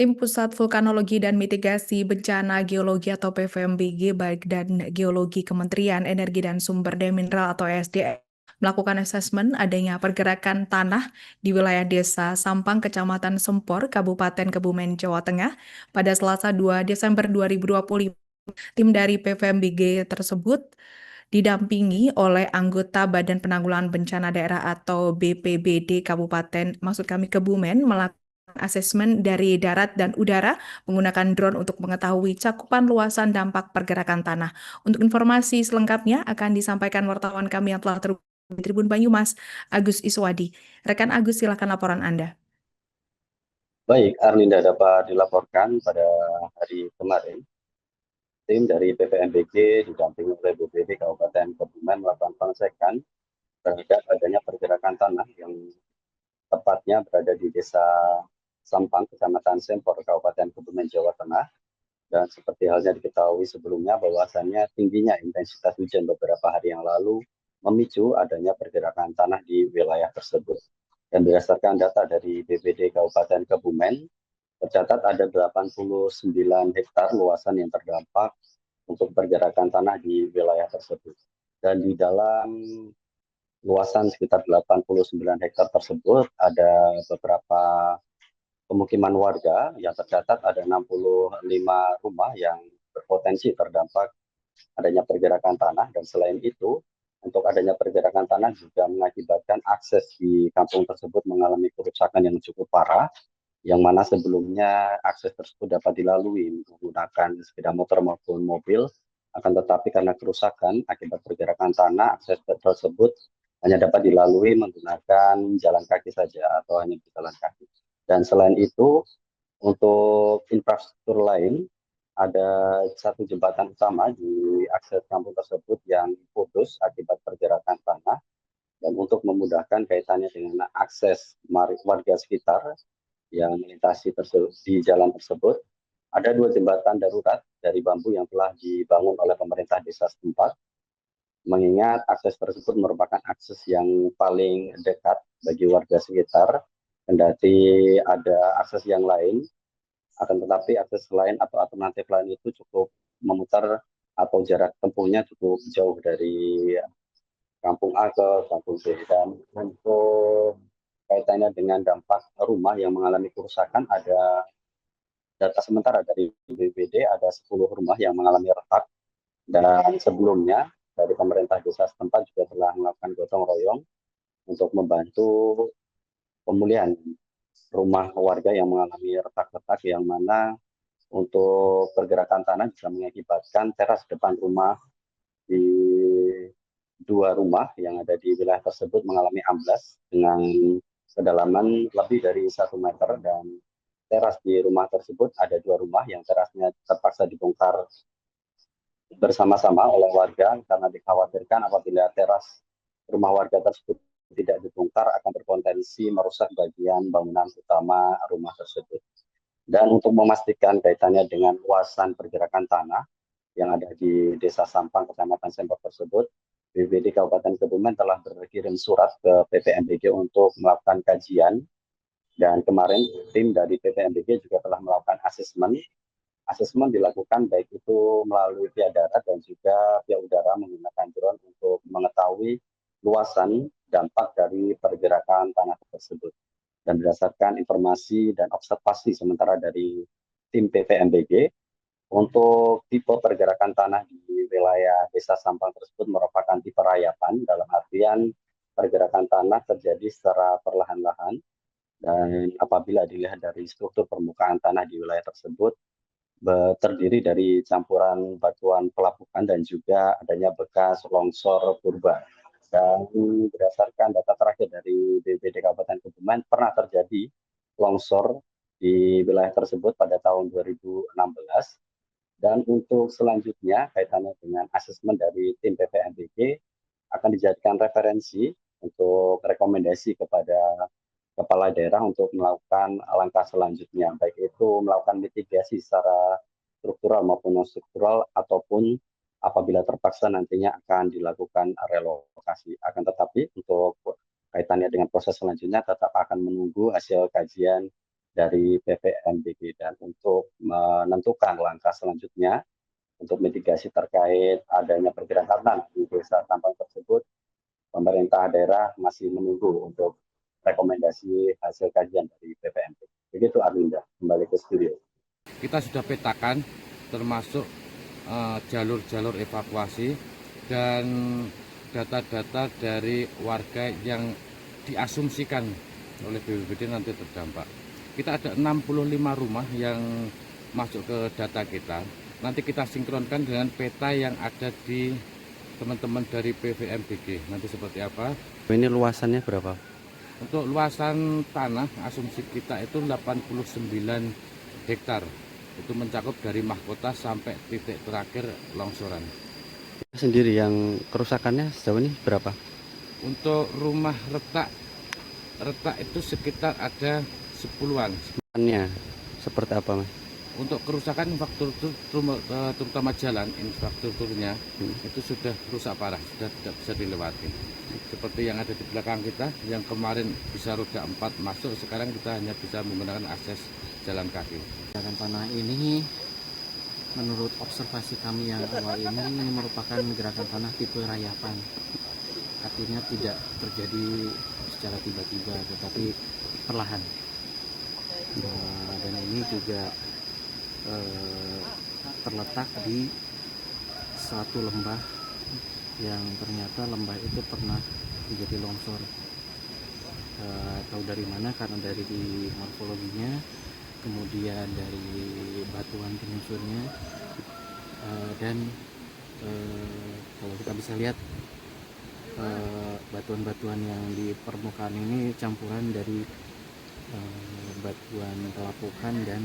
Tim Pusat Vulkanologi dan Mitigasi Bencana Geologi atau PVMBG dan Geologi Kementerian Energi dan Sumber Daya Mineral atau ESDM melakukan asesmen adanya pergerakan tanah di wilayah Desa Sampang, Kecamatan Sempor, Kabupaten Kebumen, Jawa Tengah pada Selasa 2 Desember 2025. Tim dari PVMBG tersebut didampingi oleh anggota Badan Penanggulangan Bencana Daerah atau BPBD Kabupaten, maksud kami Kebumen, melakukan asesmen dari darat dan udara menggunakan drone untuk mengetahui cakupan luasan dampak pergerakan tanah. Untuk informasi selengkapnya akan disampaikan wartawan kami yang telah terhubung di Tribun Banyumas, Agus Iswadi. Rekan Agus, silakan laporan Anda. Baik, Arlinda dapat dilaporkan pada hari kemarin, tim dari PVMBG didampingi oleh BPBD Kabupaten Kebumen melakukan pengecekan terhadap adanya pergerakan tanah yang tepatnya berada di Desa Sampang, Kecamatan Sempor, Kabupaten Kebumen, Jawa Tengah. Dan seperti halnya diketahui sebelumnya bahwasannya tingginya intensitas hujan beberapa hari yang lalu memicu adanya pergerakan tanah di wilayah tersebut. Dan berdasarkan data dari BPBD Kabupaten Kebumen, tercatat ada 89 hektar luasan yang terdampak untuk pergerakan tanah di wilayah tersebut. Dan di dalam luasan sekitar 89 hektar tersebut ada beberapa pemukiman warga yang tercatat ada 65 rumah yang berpotensi terdampak adanya pergerakan tanah. Dan selain itu, untuk adanya pergerakan tanah juga mengakibatkan akses di kampung tersebut mengalami kerusakan yang cukup parah, yang mana sebelumnya akses tersebut dapat dilalui menggunakan sepeda motor maupun mobil, akan tetapi karena kerusakan akibat pergerakan tanah, akses tersebut hanya dapat dilalui menggunakan jalan kaki saja atau hanya berjalan kaki. Dan selain itu, untuk infrastruktur lain, ada satu jembatan utama di akses kampung tersebut yang putus akibat pergerakan tanah. Dan untuk memudahkan kaitannya dengan akses warga sekitar yang melintasi di jalan tersebut, ada 2 jembatan darurat dari bambu yang telah dibangun oleh pemerintah desa setempat, mengingat akses tersebut merupakan akses yang paling dekat bagi warga sekitar, kendati ada akses yang lain, akan tetapi akses lain atau alternatif lain itu cukup memutar atau jarak tempuhnya cukup jauh dari kampung A ke kampung B. Dan untuk kaitannya dengan dampak rumah yang mengalami kerusakan, ada data sementara dari BPBD ada 10 rumah yang mengalami retak, dan sebelumnya dari pemerintah desa setempat juga telah melakukan gotong royong untuk membantu pemulihan rumah warga yang mengalami retak-retak, yang mana untuk pergerakan tanah bisa mengakibatkan teras depan rumah di 2 rumah yang ada di wilayah tersebut mengalami amblas dengan kedalaman lebih dari 1 meter, dan teras di rumah tersebut ada 2 rumah yang terasnya terpaksa dibongkar bersama-sama oleh warga karena dikhawatirkan apabila teras rumah warga tersebut tidak dibongkar akan berpotensi merusak bagian bangunan utama rumah tersebut. Dan untuk memastikan kaitannya dengan luasan pergerakan tanah yang ada di Desa Sampang, Kecamatan Sempor tersebut, BPBD Kabupaten Kebumen telah berkirim surat ke PVMBG untuk melakukan kajian. Dan kemarin tim dari PVMBG juga telah melakukan asesmen. Asesmen dilakukan baik itu melalui via darat dan juga via udara menggunakan drone untuk mengetahui luasan dampak dari pergerakan tanah tersebut. Dan berdasarkan informasi dan observasi sementara dari tim PVMBG, untuk tipe pergerakan tanah di wilayah Desa Sampang tersebut merupakan tipe rayapan, dalam artian pergerakan tanah terjadi secara perlahan-lahan, dan apabila dilihat dari struktur permukaan tanah di wilayah tersebut terdiri dari campuran batuan pelapukan dan juga adanya bekas longsor purba. Dan berdasarkan data terakhir dari BPBD Kabupaten Kebumen, pernah terjadi longsor di wilayah tersebut pada tahun 2016. Dan untuk selanjutnya, kaitannya dengan asesmen dari tim PVMBG, akan dijadikan referensi untuk rekomendasi kepada kepala daerah untuk melakukan langkah selanjutnya, baik itu melakukan mitigasi secara struktural maupun non-struktural, ataupun apabila terpaksa nantinya akan dilakukan relokasi. Akan tetapi untuk kaitannya dengan proses selanjutnya tetap akan menunggu hasil kajian dari PVMBG, dan untuk menentukan langkah selanjutnya untuk mitigasi terkait adanya pergerakan tanah di desa tambang tersebut, pemerintah daerah masih menunggu untuk rekomendasi hasil kajian dari PVMBG. Begitu Arlinda, kembali ke studio. Kita sudah petakan termasuk jalur-jalur evakuasi dan data-data dari warga yang diasumsikan oleh BPBD nanti terdampak. Kita ada 65 rumah yang masuk ke data kita. Nanti kita sinkronkan dengan peta yang ada di teman-teman dari PVMBG. Nanti seperti apa? Ini luasannya berapa? Untuk luasan tanah asumsi kita itu 89 hektar. Itu mencakup dari mahkota sampai titik terakhir longsoran. Sendiri yang kerusakannya sejauh ini berapa? Untuk rumah retak itu sekitar ada 10-an. Kerusakannya seperti apa, Mas? Untuk kerusakan infrastruktur terutama jalan, infrastrukturnya itu sudah rusak parah, sudah tidak bisa dilewati. Seperti yang ada di belakang kita, yang kemarin bisa roda 4 masuk, sekarang kita hanya bisa menggunakan akses jalan kaki. Gerakan tanah ini menurut observasi kami yang awal ini merupakan gerakan tanah tipe rayapan. Artinya tidak terjadi secara tiba-tiba tetapi perlahan. Dan ini juga terletak di satu lembah yang ternyata lembah itu pernah menjadi longsor. Tahu dari mana? Karena dari morfologinya, kemudian dari batuan penyusurnya, dan kalau kita bisa lihat batuan-batuan yang di permukaan ini campuran dari batuan pelapukan dan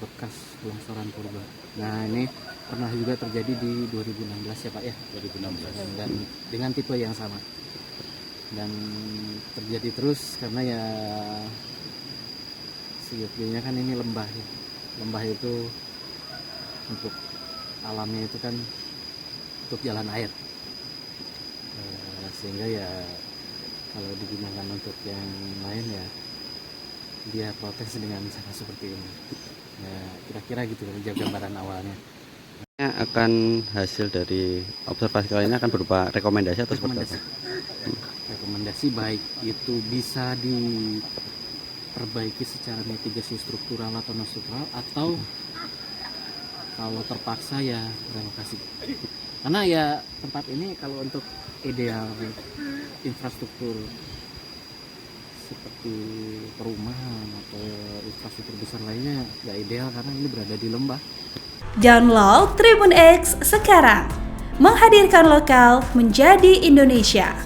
bekas longsoran purba. Nah, ini pernah juga terjadi di 2016 ya Pak ya, 2016, dan dengan tipe yang sama, dan terjadi terus karena ya sejatinya kan ini lembah ya. Lembah itu untuk alamnya itu kan untuk jalan air, sehingga ya kalau digunakan untuk yang lain ya dia protes dengan cara seperti ini. Ya kira-kira gitu gambaran awalnya. Akan hasil dari observasi kali ini akan berupa rekomendasi atau seperti apa? Rekomendasi baik itu bisa diperbaiki secara mitigasi struktural atau non struktural, atau kalau terpaksa ya relokasi. Karena ya tempat ini kalau untuk ideal infrastruktur seperti perumahan atau infrastruktur besar lainnya nggak ideal karena ini berada di lembah. Download Tribun X sekarang, menghadirkan lokal menjadi Indonesia.